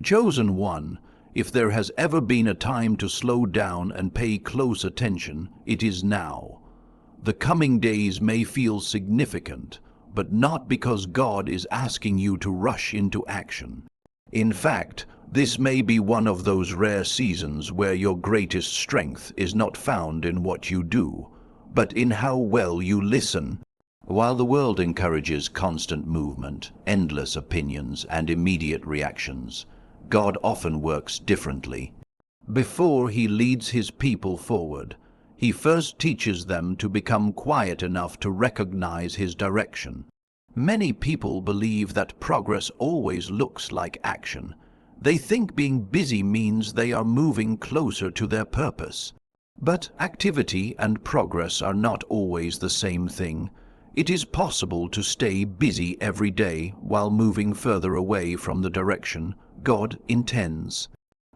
Chosen one, if there has ever been a time to slow down and pay close attention, it is now. The coming days may feel significant, but not because God is asking you to rush into action. In fact, this may be one of those rare seasons where your greatest strength is not found in what you do, but in how well you listen. While the world encourages constant movement, endless opinions, and immediate reactions, God often works differently. Before he leads his people forward, he first teaches them to become quiet enough to recognize his direction. Many people believe that progress always looks like action. They think being busy means they are moving closer to their purpose. But activity and progress are not always the same thing. It is possible to stay busy every day while moving further away from the direction God intends.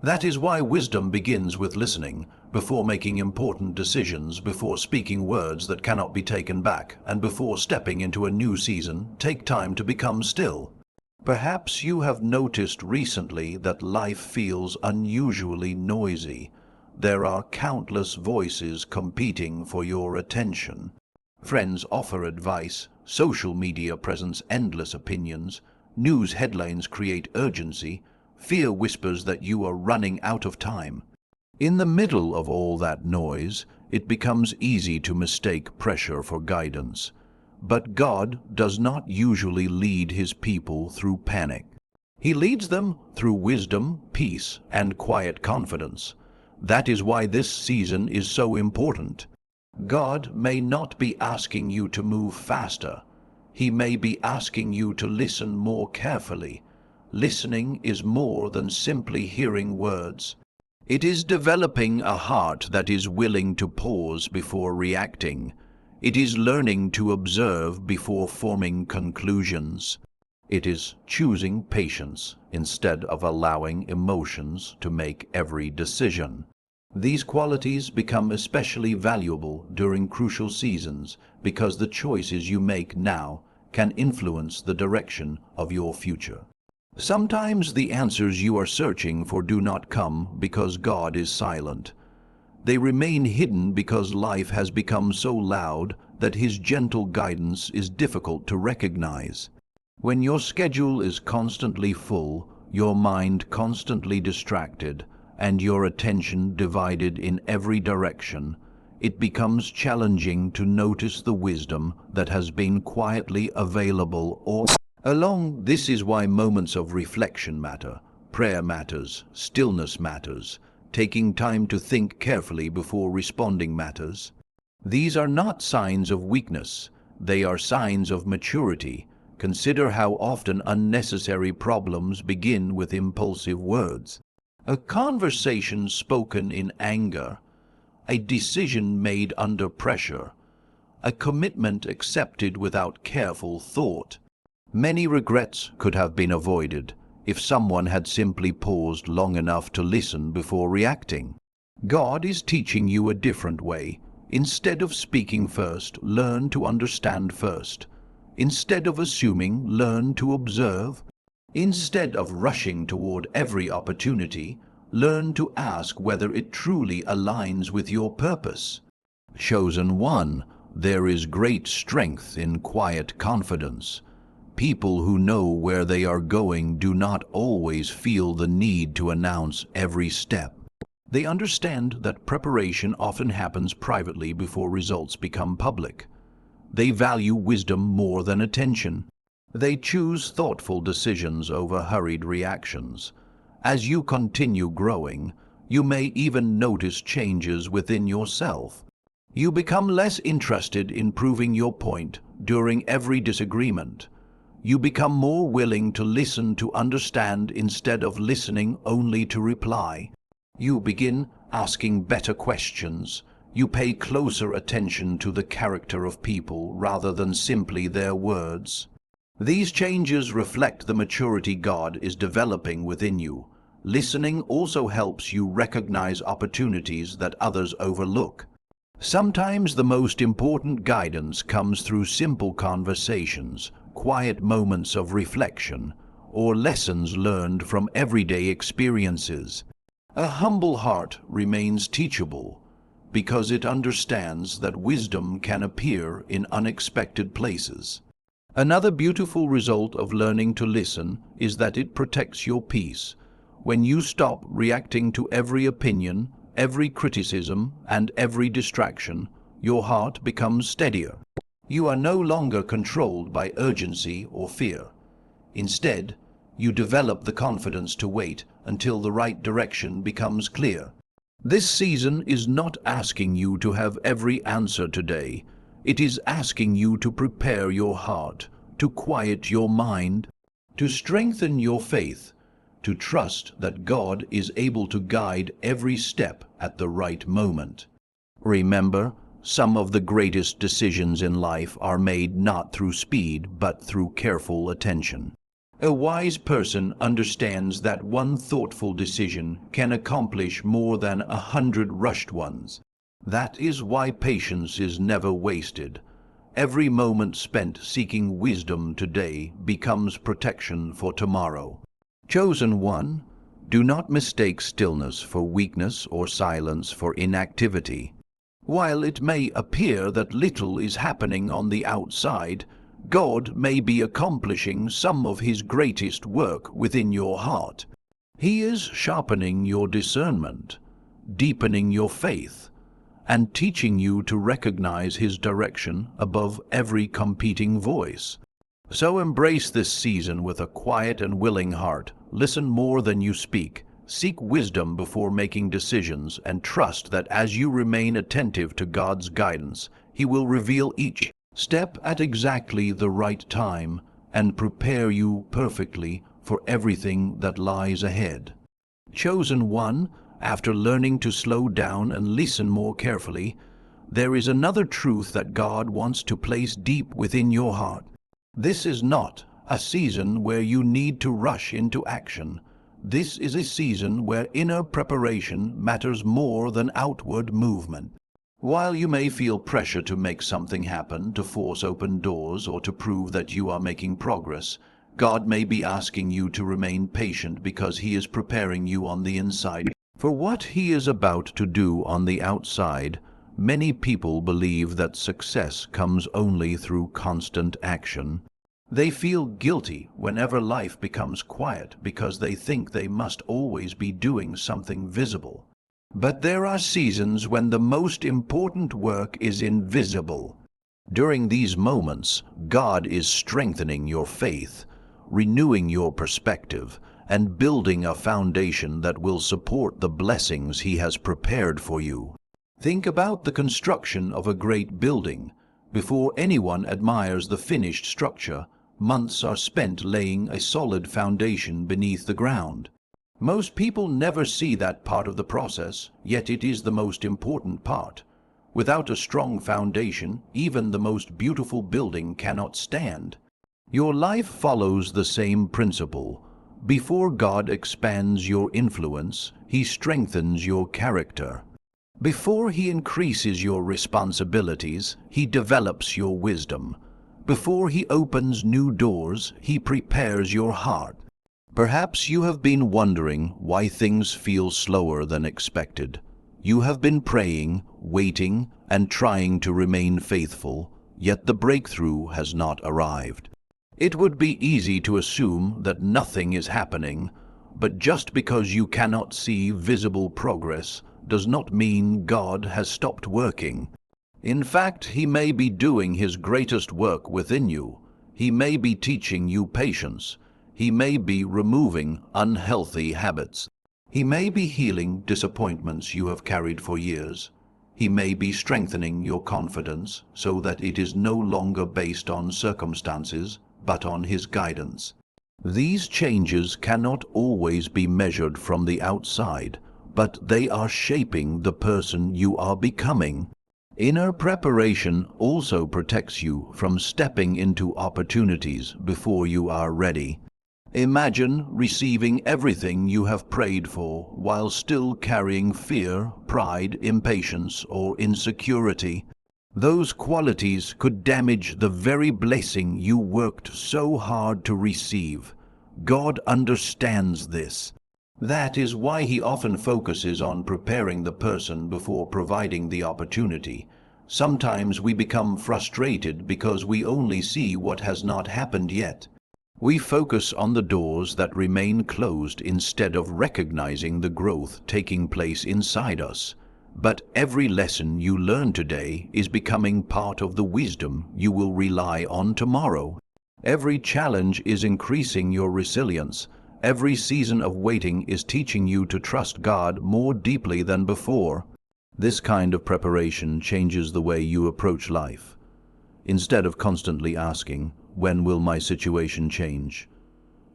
That is why wisdom begins with listening, before making important decisions, before speaking words that cannot be taken back, and before stepping into a new season, take time to become still. Perhaps you have noticed recently that life feels unusually noisy. There are countless voices competing for your attention. Friends offer advice, social media presents endless opinions, news headlines create urgency, fear whispers that you are running out of time. In the middle of all that noise, it becomes easy to mistake pressure for guidance. But God does not usually lead his people through panic. He leads them through wisdom, peace, and quiet confidence. That is why this season is so important. God may not be asking you to move faster. He may be asking you to listen more carefully. Listening is more than simply hearing words. It is developing a heart that is willing to pause before reacting. It is learning to observe before forming conclusions. It is choosing patience instead of allowing emotions to make every decision. These qualities become especially valuable during crucial seasons because the choices you make now can influence the direction of your future. Sometimes the answers you are searching for do not come because God is silent. They remain hidden because life has become so loud that his gentle guidance is difficult to recognize. When your schedule is constantly full, your mind constantly distracted, and your attention divided in every direction, it becomes challenging to notice the wisdom that has been quietly available all along. This is why moments of reflection matter, prayer matters, stillness matters, taking time to think carefully before responding matters. These are not signs of weakness, they are signs of maturity. Consider how often unnecessary problems begin with impulsive words. A conversation spoken in anger, a decision made under pressure, a commitment accepted without careful thought. Many regrets could have been avoided if someone had simply paused long enough to listen before reacting. God is teaching you a different way. Instead of speaking first, learn to understand first. Instead of assuming, learn to observe. Instead of rushing toward every opportunity, learn to ask whether it truly aligns with your purpose. Chosen one, there is great strength in quiet confidence. People who know where they are going do not always feel the need to announce every step. They understand that preparation often happens privately before results become public. They value wisdom more than attention. They choose thoughtful decisions over hurried reactions. As you continue growing, you may even notice changes within yourself. You become less interested in proving your point during every disagreement. You become more willing to listen to understand instead of listening only to reply. You begin asking better questions. You pay closer attention to the character of people rather than simply their words. These changes reflect the maturity God is developing within you. Listening also helps you recognize opportunities that others overlook. Sometimes the most important guidance comes through simple conversations, quiet moments of reflection, or lessons learned from everyday experiences. A humble heart remains teachable because it understands that wisdom can appear in unexpected places. Another beautiful result of learning to listen is that it protects your peace. When you stop reacting to every opinion, every criticism, and every distraction, your heart becomes steadier. You are no longer controlled by urgency or fear. Instead, you develop the confidence to wait until the right direction becomes clear. This season is not asking you to have every answer today. It is asking you to prepare your heart, to quiet your mind, to strengthen your faith, to trust that God is able to guide every step at the right moment. Remember, some of the greatest decisions in life are made not through speed, but through careful attention. A wise person understands that one thoughtful decision can accomplish more than 100 rushed ones. That is why patience is never wasted. Every moment spent seeking wisdom today becomes protection for tomorrow. Chosen one, do not mistake stillness for weakness or silence for inactivity. While it may appear that little is happening on the outside, God may be accomplishing some of His greatest work within your heart. He is sharpening your discernment, deepening your faith, and teaching you to recognize His direction above every competing voice. So embrace this season with a quiet and willing heart. Listen more than you speak. Seek wisdom before making decisions, and trust that as you remain attentive to God's guidance, He will reveal each step at exactly the right time and prepare you perfectly for everything that lies ahead. Chosen one, after learning to slow down and listen more carefully, there is another truth that God wants to place deep within your heart. This is not a season where you need to rush into action. This is a season where inner preparation matters more than outward movement. While you may feel pressure to make something happen, to force open doors, or to prove that you are making progress, God may be asking you to remain patient because He is preparing you on the inside. For what He is about to do on the outside, many people believe that success comes only through constant action. They feel guilty whenever life becomes quiet because they think they must always be doing something visible. But there are seasons when the most important work is invisible. During these moments, God is strengthening your faith, renewing your perspective, and building a foundation that will support the blessings He has prepared for you. Think about the construction of a great building. Before anyone admires the finished structure, months are spent laying a solid foundation beneath the ground. Most people never see that part of the process, yet it is the most important part. Without a strong foundation, even the most beautiful building cannot stand. Your life follows the same principle. Before God expands your influence, He strengthens your character. Before He increases your responsibilities, He develops your wisdom. Before He opens new doors, He prepares your heart. Perhaps you have been wondering why things feel slower than expected. You have been praying, waiting, and trying to remain faithful, yet the breakthrough has not arrived. It would be easy to assume that nothing is happening, but just because you cannot see visible progress does not mean God has stopped working. In fact, He may be doing His greatest work within you. He may be teaching you patience. He may be removing unhealthy habits. He may be healing disappointments you have carried for years. He may be strengthening your confidence so that it is no longer based on circumstances, but on His guidance. These changes cannot always be measured from the outside, but they are shaping the person you are becoming. Inner preparation also protects you from stepping into opportunities before you are ready. Imagine receiving everything you have prayed for while still carrying fear, pride, impatience, or insecurity. Those qualities could damage the very blessing you worked so hard to receive. God understands this. That is why he often focuses on preparing the person before providing the opportunity. Sometimes we become frustrated because we only see what has not happened yet. We focus on the doors that remain closed instead of recognizing the growth taking place inside us. But every lesson you learn today is becoming part of the wisdom you will rely on tomorrow. Every challenge is increasing your resilience. Every season of waiting is teaching you to trust God more deeply than before. This kind of preparation changes the way you approach life. Instead of constantly asking, "When will my situation change?"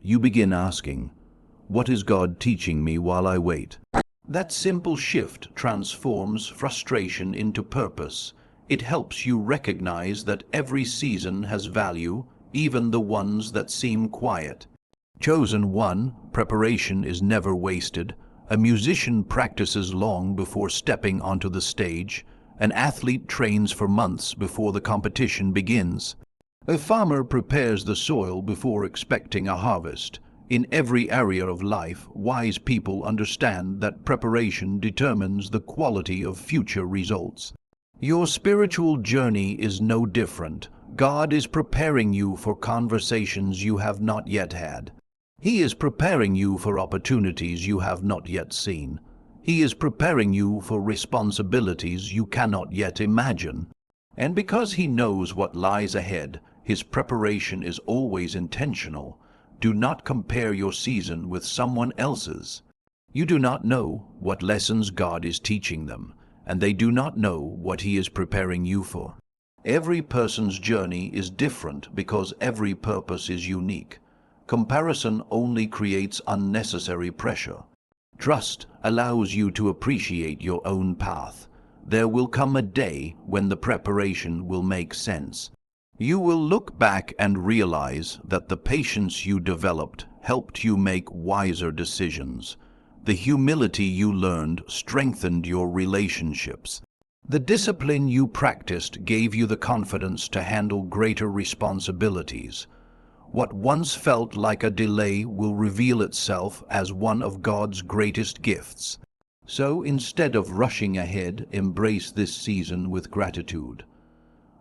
you begin asking, "What is God teaching me while I wait?" That simple shift transforms frustration into purpose. It helps you recognize that every season has value, even the ones that seem quiet. Chosen one, preparation is never wasted. A musician practices long before stepping onto the stage. An athlete trains for months before the competition begins. A farmer prepares the soil before expecting a harvest. In every area of life, wise people understand that preparation determines the quality of future results. Your spiritual journey is no different. God is preparing you for conversations you have not yet had. He is preparing you for opportunities you have not yet seen. He is preparing you for responsibilities you cannot yet imagine. And because he knows what lies ahead, his preparation is always intentional. Do not compare your season with someone else's. You do not know what lessons God is teaching them, and they do not know what he is preparing you for. Every person's journey is different because every purpose is unique. Comparison only creates unnecessary pressure. Trust allows you to appreciate your own path. There will come a day when the preparation will make sense. You will look back and realize that the patience you developed helped you make wiser decisions. The humility you learned strengthened your relationships. The discipline you practiced gave you the confidence to handle greater responsibilities. What once felt like a delay will reveal itself as one of God's greatest gifts. So instead of rushing ahead, embrace this season with gratitude.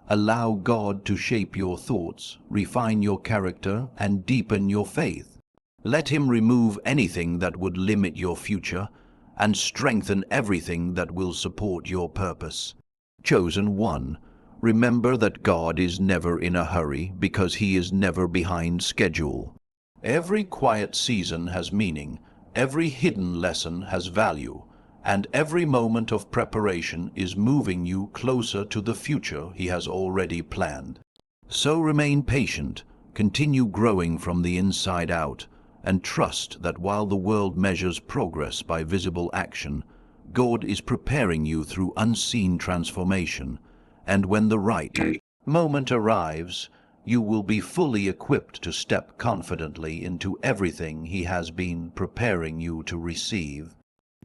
Allow God to shape your thoughts, refine your character, and deepen your faith. Let him remove anything that would limit your future and strengthen everything that will support your purpose. Chosen one, remember that God is never in a hurry because he is never behind schedule. Every quiet season has meaning, every hidden lesson has value, and every moment of preparation is moving you closer to the future he has already planned. So remain patient, continue growing from the inside out, and trust that while the world measures progress by visible action, God is preparing you through unseen transformation, and when the right moment arrives, you will be fully equipped to step confidently into everything he has been preparing you to receive.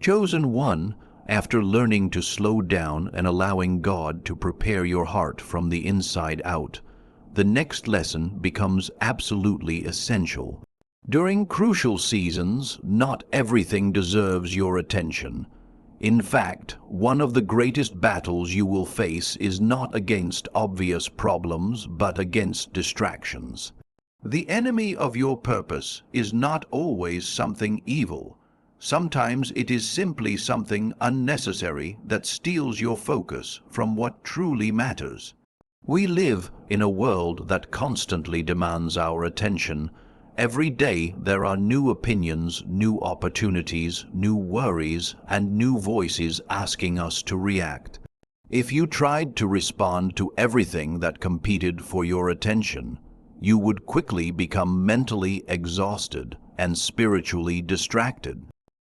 Chosen one, after learning to slow down and allowing God to prepare your heart from the inside out, the next lesson becomes absolutely essential. During crucial seasons, not everything deserves your attention. In fact, one of the greatest battles you will face is not against obvious problems, but against distractions. The enemy of your purpose is not always something evil. Sometimes it is simply something unnecessary that steals your focus from what truly matters. We live in a world that constantly demands our attention. Every day there are new opinions, new opportunities, new worries, and new voices asking us to react. If you tried to respond to everything that competed for your attention, you would quickly become mentally exhausted and spiritually distracted.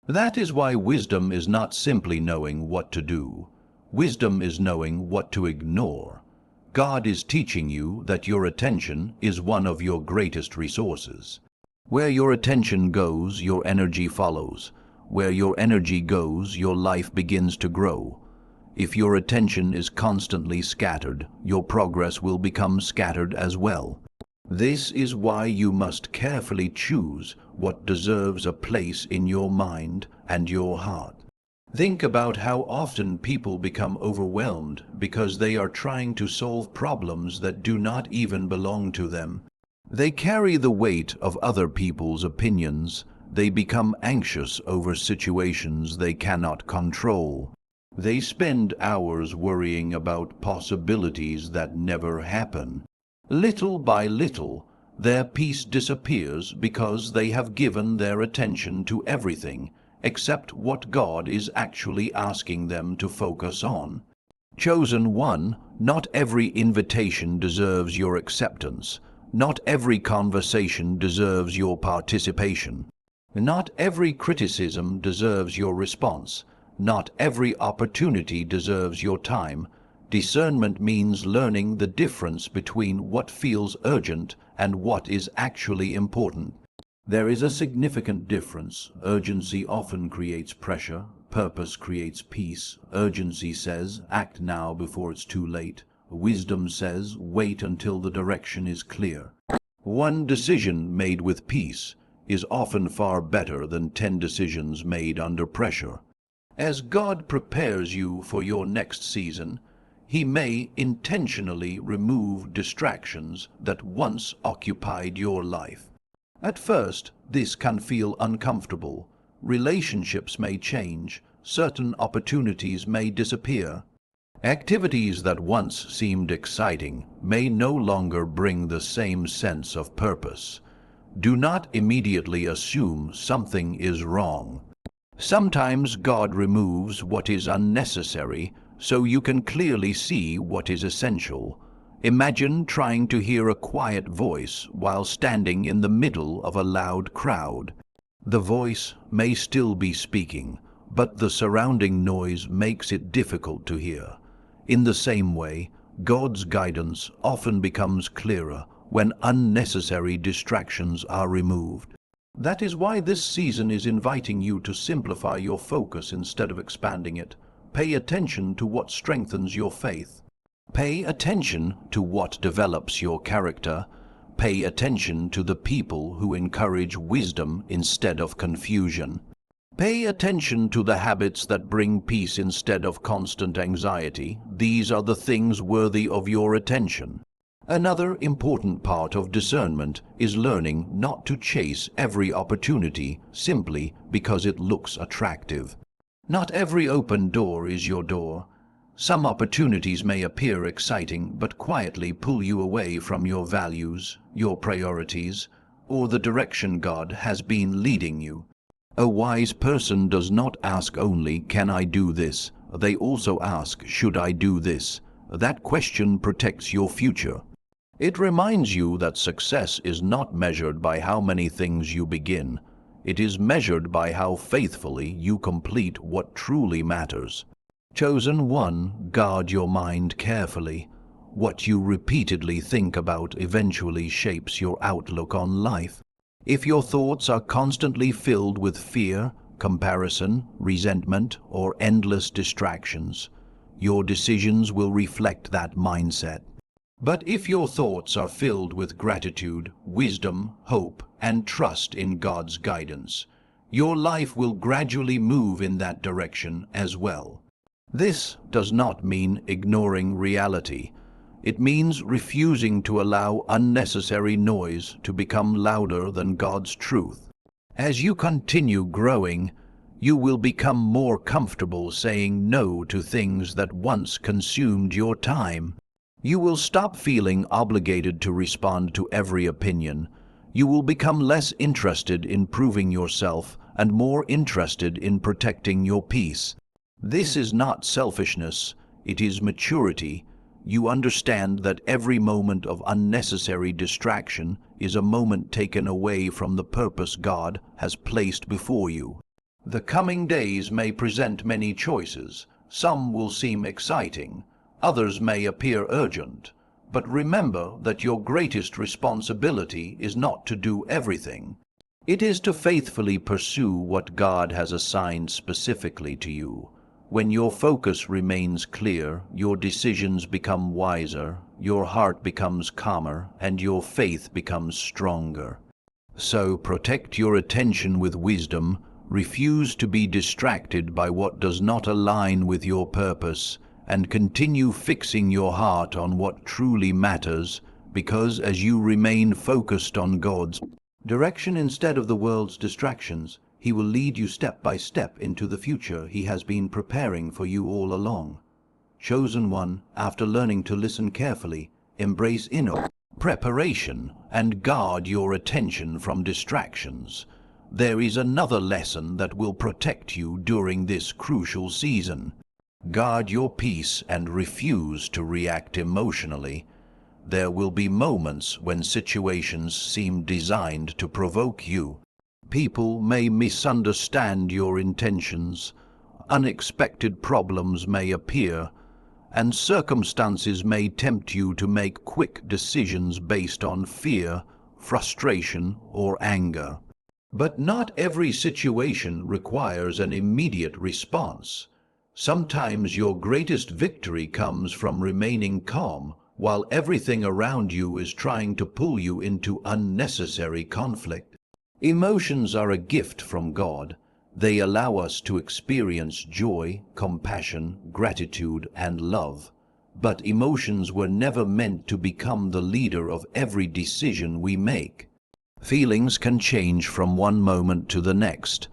That is why wisdom is not simply knowing what to do. Wisdom is knowing what to ignore. God is teaching you that your attention is one of your greatest resources. Where your attention goes, your energy follows. Where your energy goes, your life begins to grow. If your attention is constantly scattered, your progress will become scattered as well. This is why you must carefully choose what deserves a place in your mind and your heart. Think about how often people become overwhelmed because they are trying to solve problems that do not even belong to them. They carry the weight of other people's opinions. They become anxious over situations they cannot control. They spend hours worrying about possibilities that never happen. Little by little, their peace disappears because they have given their attention to everything except what God is actually asking them to focus on. Chosen one, not every invitation deserves your acceptance. Not every conversation deserves your participation. Not every criticism deserves your response. Not every opportunity deserves your time. Discernment means learning the difference between what feels urgent and what is actually important. There is a significant difference. Urgency often creates pressure. Purpose creates peace. Urgency says, act now before it's too late. Wisdom says, wait until the direction is clear. One decision made with peace is often far better than 10 decisions made under pressure. As God prepares you for your next season, He may intentionally remove distractions that once occupied your life. At first, this can feel uncomfortable. Relationships may change. Certain opportunities may disappear. Activities that once seemed exciting may no longer bring the same sense of purpose. Do not immediately assume something is wrong. Sometimes God removes what is unnecessary so you can clearly see what is essential. Imagine trying to hear a quiet voice while standing in the middle of a loud crowd. The voice may still be speaking, but the surrounding noise makes it difficult to hear. In the same way, God's guidance often becomes clearer when unnecessary distractions are removed. That is why this season is inviting you to simplify your focus instead of expanding it. Pay attention to what strengthens your faith. Pay attention to what develops your character. Pay attention to the people who encourage wisdom instead of confusion. Pay attention to the habits that bring peace instead of constant anxiety. These are the things worthy of your attention. Another important part of discernment is learning not to chase every opportunity simply because it looks attractive. Not every open door is your door. Some opportunities may appear exciting but quietly pull you away from your values, your priorities, or the direction God has been leading you. A wise person does not ask only, "Can I do this?" They also ask, "Should I do this?" That question protects your future. It reminds you that success is not measured by how many things you begin. It is measured by how faithfully you complete what truly matters. Chosen one, guard your mind carefully. What you repeatedly think about eventually shapes your outlook on life. If your thoughts are constantly filled with fear, comparison, resentment, or endless distractions, your decisions will reflect that mindset. But if your thoughts are filled with gratitude, wisdom, hope, and trust in God's guidance, your life will gradually move in that direction as well. This does not mean ignoring reality. It means refusing to allow unnecessary noise to become louder than God's truth. As you continue growing, you will become more comfortable saying no to things that once consumed your time. You will stop feeling obligated to respond to every opinion. You will become less interested in proving yourself and more interested in protecting your peace. This is not selfishness, it is maturity. You understand that every moment of unnecessary distraction is a moment taken away from the purpose God has placed before you. The coming days may present many choices. Some will seem exciting, others may appear urgent. But remember that your greatest responsibility is not to do everything. It is to faithfully pursue what God has assigned specifically to you. When your focus remains clear, your decisions become wiser, your heart becomes calmer, and your faith becomes stronger. So protect your attention with wisdom, refuse to be distracted by what does not align with your purpose, and continue fixing your heart on what truly matters, because as you remain focused on God's direction instead of the world's distractions, He will lead you step by step into the future He has been preparing for you all along. Chosen one, after learning to listen carefully, embrace inner preparation and guard your attention from distractions. There is another lesson that will protect you during this crucial season. Guard your peace and refuse to react emotionally. There will be moments when situations seem designed to provoke you. People may misunderstand your intentions, unexpected problems may appear, and circumstances may tempt you to make quick decisions based on fear, frustration, or anger. But not every situation requires an immediate response. Sometimes your greatest victory comes from remaining calm while everything around you is trying to pull you into unnecessary conflict. Emotions are a gift from God. They allow us to experience joy, compassion, gratitude, and love. But emotions were never meant to become the leader of every decision we make. Feelings can change from one moment to the next.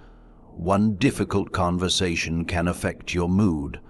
One difficult conversation can affect your mood.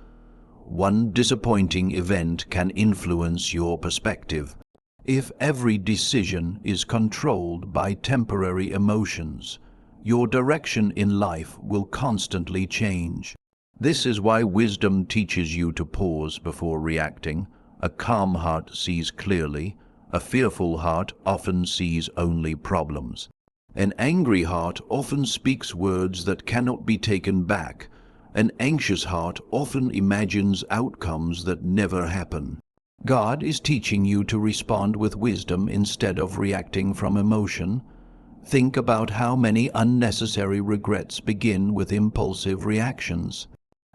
One disappointing event can influence your perspective. If every decision is controlled by temporary emotions, your direction in life will constantly change. This is why wisdom teaches you to pause before reacting. A calm heart sees clearly. A fearful heart often sees only problems. An angry heart often speaks words that cannot be taken back. An anxious heart often imagines outcomes that never happen. God is teaching you to respond with wisdom instead of reacting from emotion. Think about how many unnecessary regrets begin with impulsive reactions.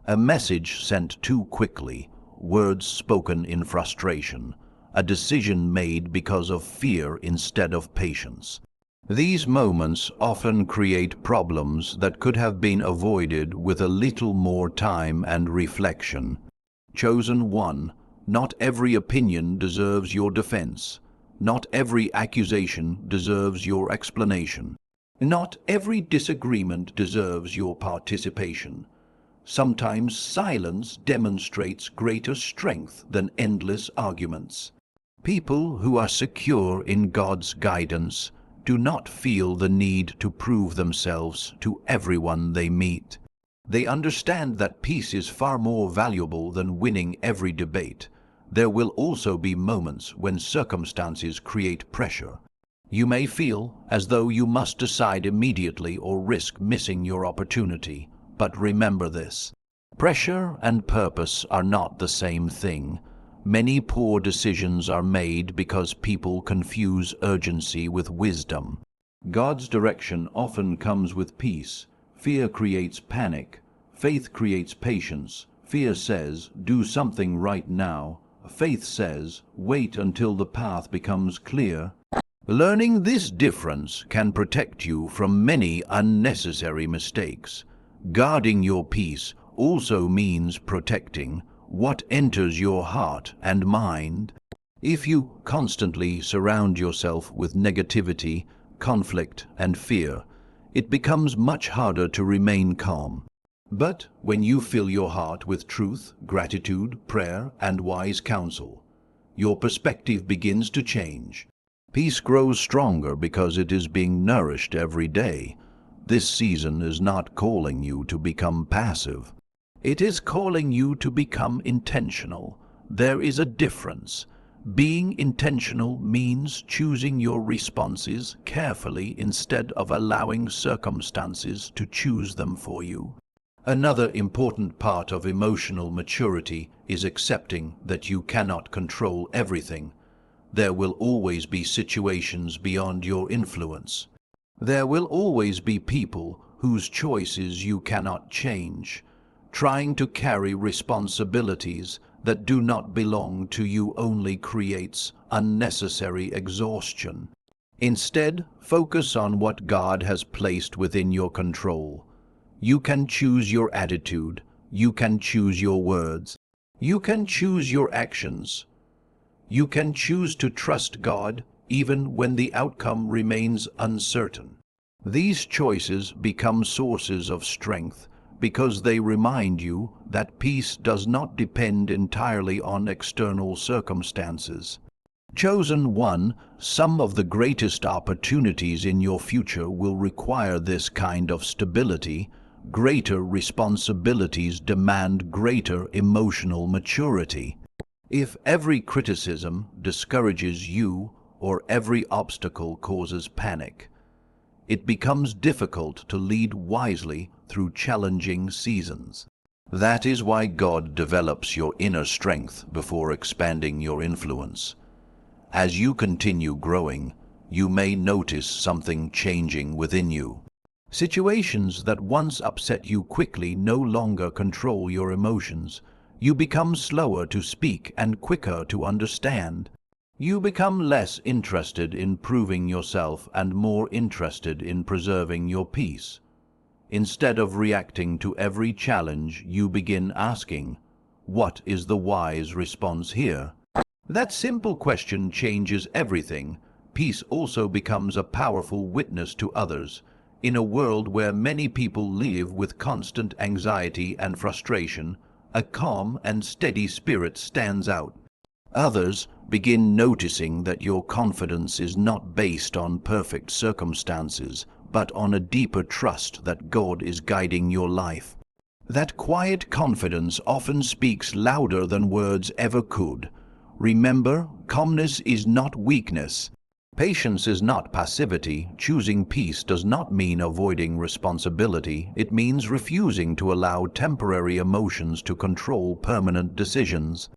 A message sent too quickly, words spoken in frustration, a decision made because of fear instead of patience. These moments often create problems that could have been avoided with a little more time and reflection. Chosen one, not every opinion deserves your defense. Not every accusation deserves your explanation. Not every disagreement deserves your participation. Sometimes silence demonstrates greater strength than endless arguments. People who are secure in God's guidance do not feel the need to prove themselves to everyone they meet. They understand that peace is far more valuable than winning every debate. There will also be moments when circumstances create pressure. You may feel as though you must decide immediately or risk missing your opportunity. But remember this: pressure and purpose are not the same thing. Many poor decisions are made because people confuse urgency with wisdom. God's direction often comes with peace. Fear creates panic. Faith creates patience. Fear says, do something right now. Faith says, wait until the path becomes clear. Learning this difference can protect you from many unnecessary mistakes. Guarding your peace also means protecting what enters your heart and mind. If you constantly surround yourself with negativity, conflict, and fear, it becomes much harder to remain calm. But when you fill your heart with truth, gratitude, prayer, and wise counsel, your perspective begins to change. Peace grows stronger because it is being nourished every day. This season is not calling you to become passive. It is calling you to become intentional. There is a difference. Being intentional means choosing your responses carefully instead of allowing circumstances to choose them for you. Another important part of emotional maturity is accepting that you cannot control everything. There will always be situations beyond your influence. There will always be people whose choices you cannot change. Trying to carry responsibilities that do not belong to you only creates unnecessary exhaustion. Instead, focus on what God has placed within your control. You can choose your attitude, you can choose your words, you can choose your actions. You can choose to trust God even when the outcome remains uncertain. These choices become sources of strength because they remind you that peace does not depend entirely on external circumstances. Chosen one, some of the greatest opportunities in your future will require this kind of stability. Greater responsibilities demand greater emotional maturity. If every criticism discourages you or every obstacle causes panic, it becomes difficult to lead wisely through challenging seasons. That is why God develops your inner strength before expanding your influence. As you continue growing, you may notice something changing within you. Situations that once upset you quickly no longer control your emotions. You become slower to speak and quicker to understand. You become less interested in proving yourself and more interested in preserving your peace. Instead of reacting to every challenge, you begin asking, "What is the wise response here?" That simple question changes everything. Peace also becomes a powerful witness to others. In a world where many people live with constant anxiety and frustration, a calm and steady spirit stands out. Others begin noticing that your confidence is not based on perfect circumstances, but on a deeper trust that God is guiding your life. That quiet confidence often speaks louder than words ever could. Remember, calmness is not weakness. Patience is not passivity. Choosing peace does not mean avoiding responsibility. It means refusing to allow temporary emotions to control permanent decisions.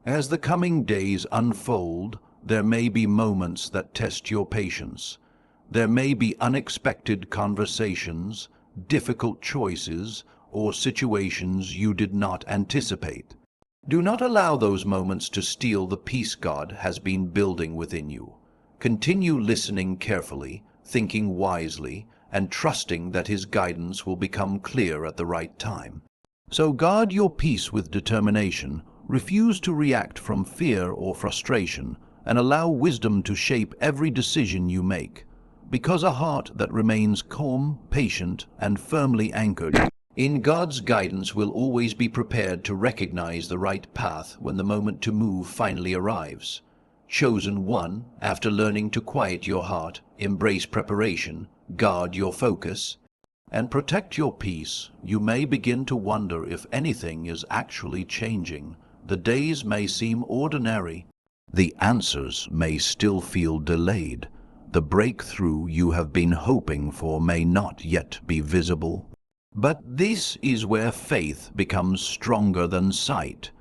As the coming days unfold, there may be moments that test your patience. There may be unexpected conversations, difficult choices, or situations you did not anticipate. Do not allow those moments to steal the peace God has been building within you. Continue listening carefully, thinking wisely, and trusting that His guidance will become clear at the right time. So guard your peace with determination. Refuse to react from fear or frustration, and allow wisdom to shape every decision you make. Because a heart that remains calm, patient, and firmly anchored in God's guidance will always be prepared to recognize the right path when the moment to move finally arrives. Chosen one, after learning to quiet your heart, embrace preparation, guard your focus, and protect your peace, you may begin to wonder if anything is actually changing. The days may seem ordinary. The answers may still feel delayed. The breakthrough you have been hoping for may not yet be visible. But this is where faith becomes stronger than sight.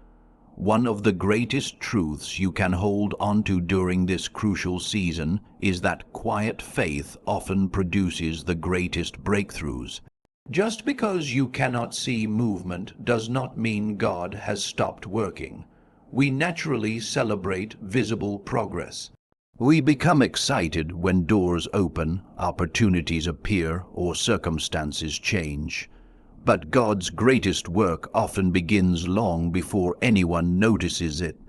One of the greatest truths you can hold onto during this crucial season is that quiet faith often produces the greatest breakthroughs. Just because you cannot see movement does not mean God has stopped working. We naturally celebrate visible progress. We become excited when doors open, opportunities appear, or circumstances change. But God's greatest work often begins long before anyone notices it.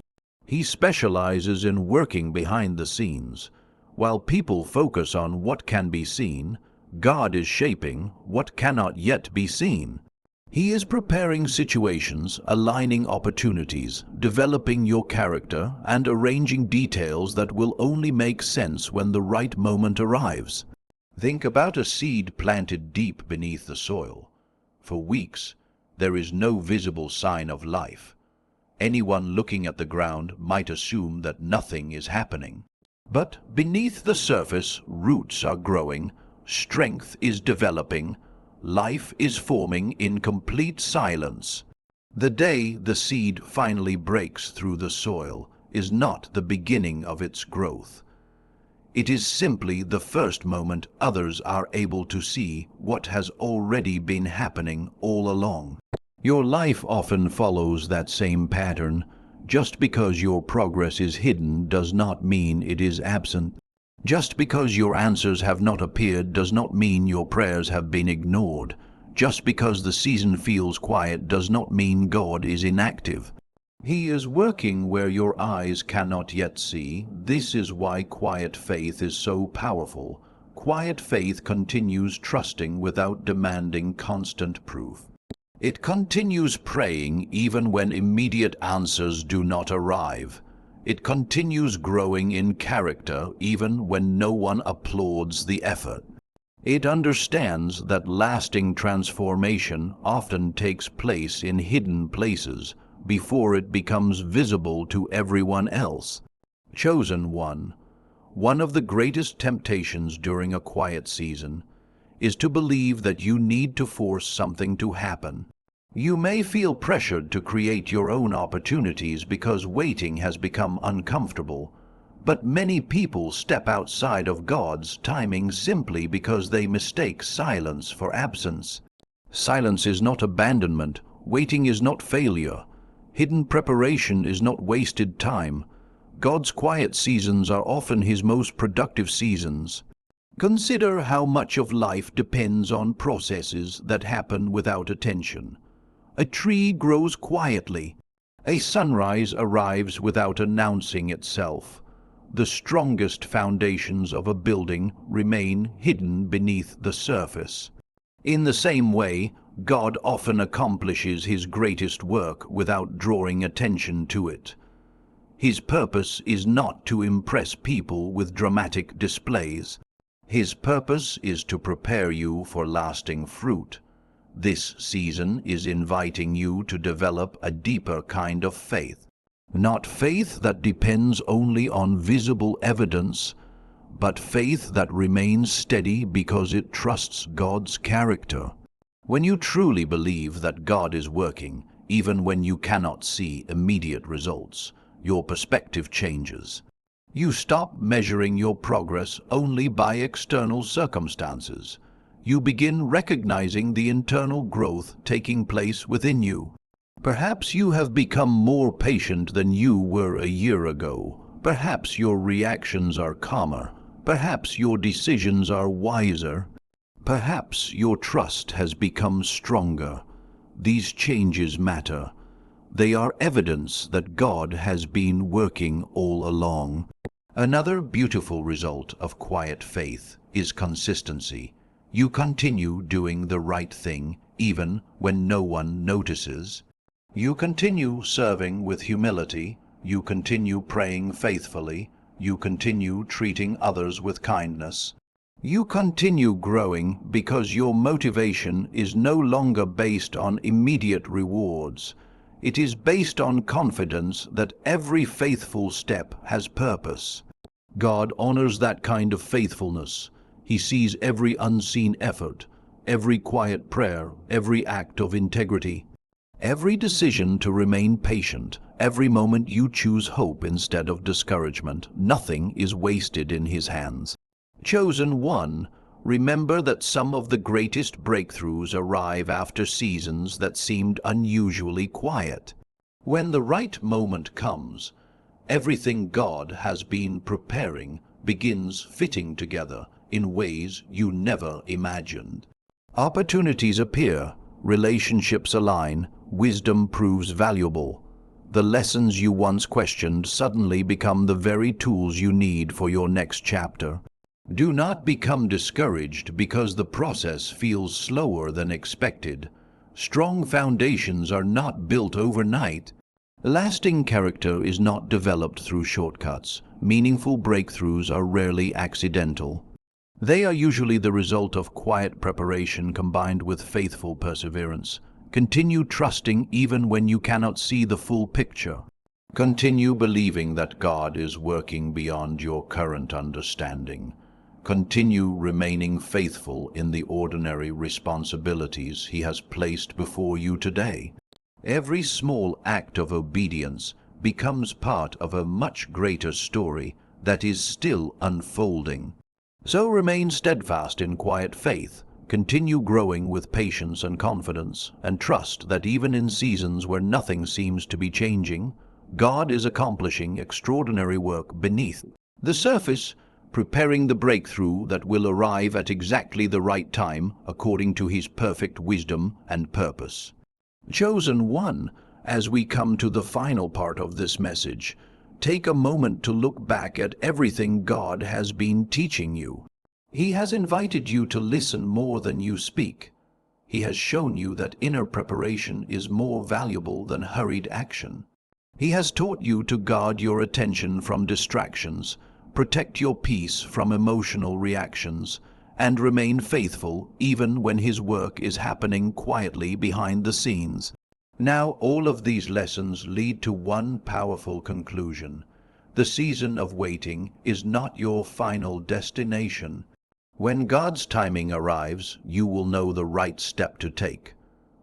He specializes in working behind the scenes. While people focus on what can be seen, God is shaping what cannot yet be seen. He is preparing situations, aligning opportunities, developing your character, and arranging details that will only make sense when the right moment arrives. Think about a seed planted deep beneath the soil. For weeks, there is no visible sign of life. Anyone looking at the ground might assume that nothing is happening. But beneath the surface, roots are growing, strength is developing, life is forming in complete silence. The day the seed finally breaks through the soil is not the beginning of its growth. It is simply the first moment others are able to see what has already been happening all along. Your life often follows that same pattern. Just because your progress is hidden does not mean it is absent. Just because your answers have not appeared does not mean your prayers have been ignored. Just because the season feels quiet does not mean God is inactive. He is working where your eyes cannot yet see. This is why quiet faith is so powerful. Quiet faith continues trusting without demanding constant proof. It continues praying even when immediate answers do not arrive. It continues growing in character even when no one applauds the effort. It understands that lasting transformation often takes place in hidden places before it becomes visible to everyone else. Chosen one. One of the greatest temptations during a quiet season is to believe that you need to force something to happen. You may feel pressured to create your own opportunities because waiting has become uncomfortable, but many people step outside of God's timing simply because they mistake silence for absence. Silence is not abandonment. Waiting is not failure. Hidden preparation is not wasted time. God's quiet seasons are often His most productive seasons. Consider how much of life depends on processes that happen without attention. A tree grows quietly. A sunrise arrives without announcing itself. The strongest foundations of a building remain hidden beneath the surface. In the same way, God often accomplishes His greatest work without drawing attention to it. His purpose is not to impress people with dramatic displays. His purpose is to prepare you for lasting fruit. This season is inviting you to develop a deeper kind of faith. Not faith that depends only on visible evidence, but faith that remains steady because it trusts God's character. When you truly believe that God is working, even when you cannot see immediate results, your perspective changes. You stop measuring your progress only by external circumstances. You begin recognizing the internal growth taking place within you. Perhaps you have become more patient than you were a year ago. Perhaps your reactions are calmer. Perhaps your decisions are wiser. Perhaps your trust has become stronger. These changes matter. They are evidence that God has been working all along. Another beautiful result of quiet faith is consistency. You continue doing the right thing even when no one notices. You continue serving with humility. You continue praying faithfully. You continue treating others with kindness. You continue growing because your motivation is no longer based on immediate rewards. It is based on confidence that every faithful step has purpose. God honors that kind of faithfulness. He sees every unseen effort, every quiet prayer, every act of integrity. Every decision to remain patient, every moment you choose hope instead of discouragement, nothing is wasted in His hands. Chosen one, remember that some of the greatest breakthroughs arrive after seasons that seemed unusually quiet. When the right moment comes, everything God has been preparing begins fitting together in ways you never imagined. Opportunities appear, relationships align, wisdom proves valuable. The lessons you once questioned suddenly become the very tools you need for your next chapter. Do not become discouraged because the process feels slower than expected. Strong foundations are not built overnight. Lasting character is not developed through shortcuts. Meaningful breakthroughs are rarely accidental. They are usually the result of quiet preparation combined with faithful perseverance. Continue trusting even when you cannot see the full picture. Continue believing that God is working beyond your current understanding. Continue remaining faithful in the ordinary responsibilities He has placed before you today. Every small act of obedience becomes part of a much greater story that is still unfolding. So remain steadfast in quiet faith. Continue growing with patience and confidence, and trust that even in seasons where nothing seems to be changing, God is accomplishing extraordinary work beneath the surface, preparing the breakthrough that will arrive at exactly the right time according to His perfect wisdom and purpose. Chosen one, as we come to the final part of this message, take a moment to look back at everything God has been teaching you. He has invited you to listen more than you speak. He has shown you that inner preparation is more valuable than hurried action. He has taught you to guard your attention from distractions, protect your peace from emotional reactions, and remain faithful even when His work is happening quietly behind the scenes. Now, all of these lessons lead to one powerful conclusion. The season of waiting is not your final destination. When God's timing arrives, you will know the right step to take.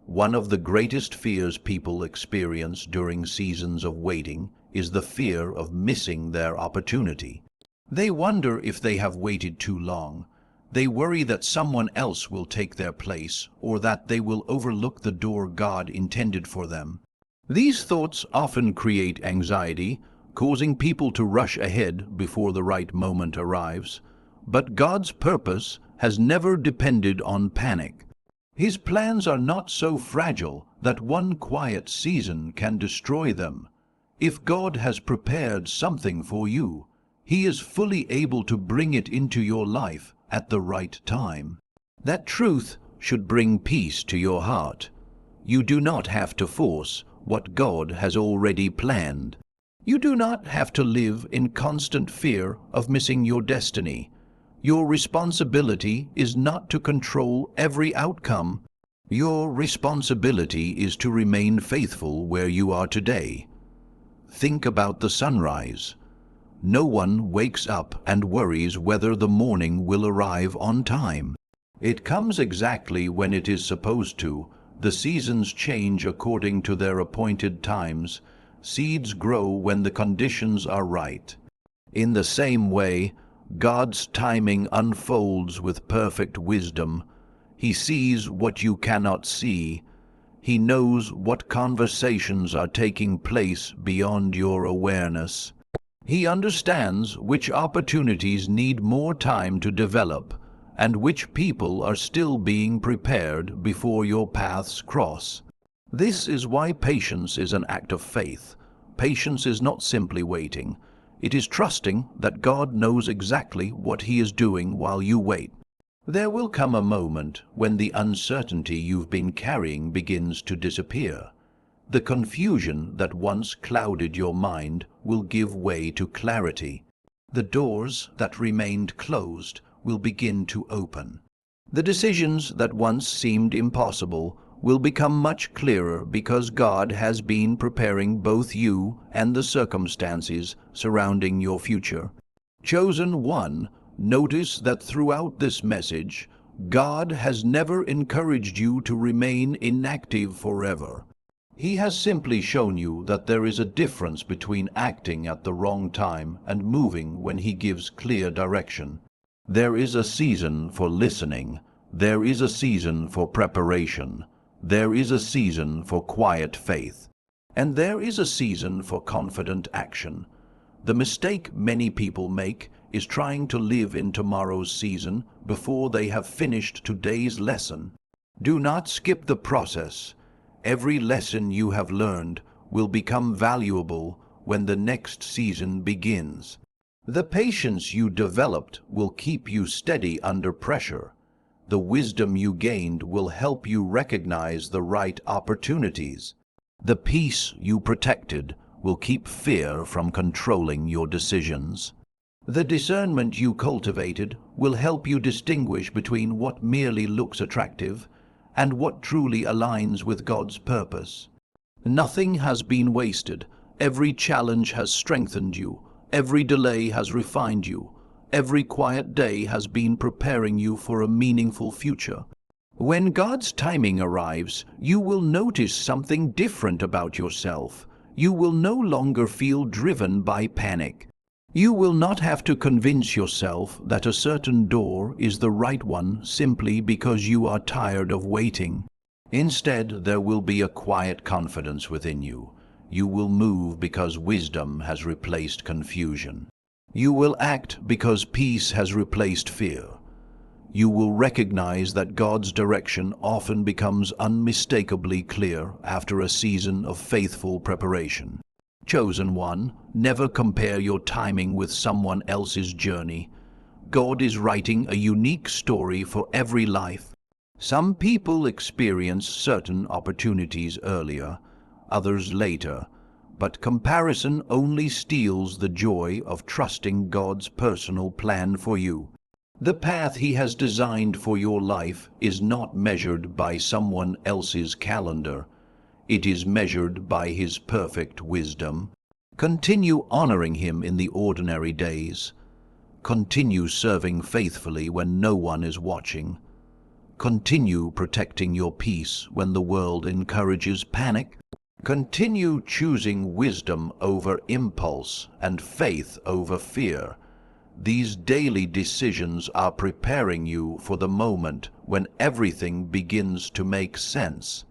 One of the greatest fears people experience during seasons of waiting is the fear of missing their opportunity. They wonder if they have waited too long. They worry that someone else will take their place, or that they will overlook the door God intended for them. These thoughts often create anxiety, causing people to rush ahead before the right moment arrives. But God's purpose has never depended on panic. His plans are not so fragile that one quiet season can destroy them. If God has prepared something for you, He is fully able to bring it into your life at the right time. That truth should bring peace to your heart. You do not have to force what God has already planned. You do not have to live in constant fear of missing your destiny. Your responsibility is not to control every outcome. Your responsibility is to remain faithful where you are today. Think about the sunrise. No one wakes up and worries whether the morning will arrive on time. It comes exactly when it is supposed to. The seasons change according to their appointed times. Seeds grow when the conditions are right. In the same way, God's timing unfolds with perfect wisdom. He sees what you cannot see. He knows what conversations are taking place beyond your awareness. He understands which opportunities need more time to develop and which people are still being prepared before your paths cross. This is why patience is an act of faith. Patience is not simply waiting. It is trusting that God knows exactly what He is doing while you wait. There will come a moment when the uncertainty you've been carrying begins to disappear. The confusion that once clouded your mind will give way to clarity. The doors that remained closed will begin to open. The decisions that once seemed impossible will become much clearer because God has been preparing both you and the circumstances surrounding your future. Chosen one, notice that throughout this message, God has never encouraged you to remain inactive forever. He has simply shown you that there is a difference between acting at the wrong time and moving when He gives clear direction. There is a season for listening. There is a season for preparation. There is a season for quiet faith. And there is a season for confident action. The mistake many people make is trying to live in tomorrow's season before they have finished today's lesson. Do not skip the process. Every lesson you have learned will become valuable when the next season begins. The patience you developed will keep you steady under pressure. The wisdom you gained will help you recognize the right opportunities. The peace you protected will keep fear from controlling your decisions. The discernment you cultivated will help you distinguish between what merely looks attractive and what truly aligns with God's purpose. Nothing has been wasted. Every challenge has strengthened you. Every delay has refined you. Every quiet day has been preparing you for a meaningful future. When God's timing arrives, you will notice something different about yourself. You will no longer feel driven by panic. You will not have to convince yourself that a certain door is the right one simply because you are tired of waiting. Instead, there will be a quiet confidence within you. You will move because wisdom has replaced confusion. You will act because peace has replaced fear. You will recognize that God's direction often becomes unmistakably clear after a season of faithful preparation. Chosen one, never compare your timing with someone else's journey. God is writing a unique story for every life. Some people experience certain opportunities earlier, others later, but comparison only steals the joy of trusting God's personal plan for you. The path He has designed for your life is not measured by someone else's calendar. It is measured by His perfect wisdom. Continue honoring Him in the ordinary days. Continue serving faithfully when no one is watching. Continue protecting your peace when the world encourages panic. Continue choosing wisdom over impulse and faith over fear. These daily decisions are preparing you for the moment when everything begins to make sense.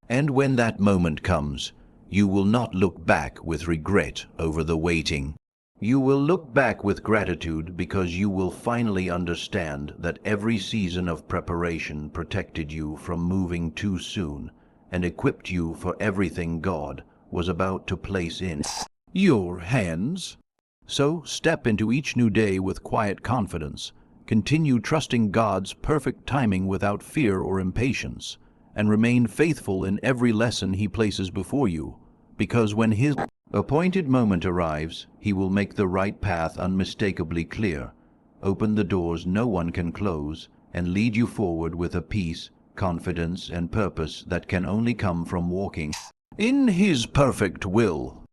And when that moment comes, you will not look back with regret over the waiting. You will look back with gratitude because you will finally understand that every season of preparation protected you from moving too soon and equipped you for everything God was about to place in your hands. So step into each new day with quiet confidence. Continue trusting God's perfect timing without fear or impatience, and remain faithful in every lesson He places before you, because when His appointed moment arrives, He will make the right path unmistakably clear, open the doors no one can close, and lead you forward with a peace, confidence, and purpose that can only come from walking in His perfect will.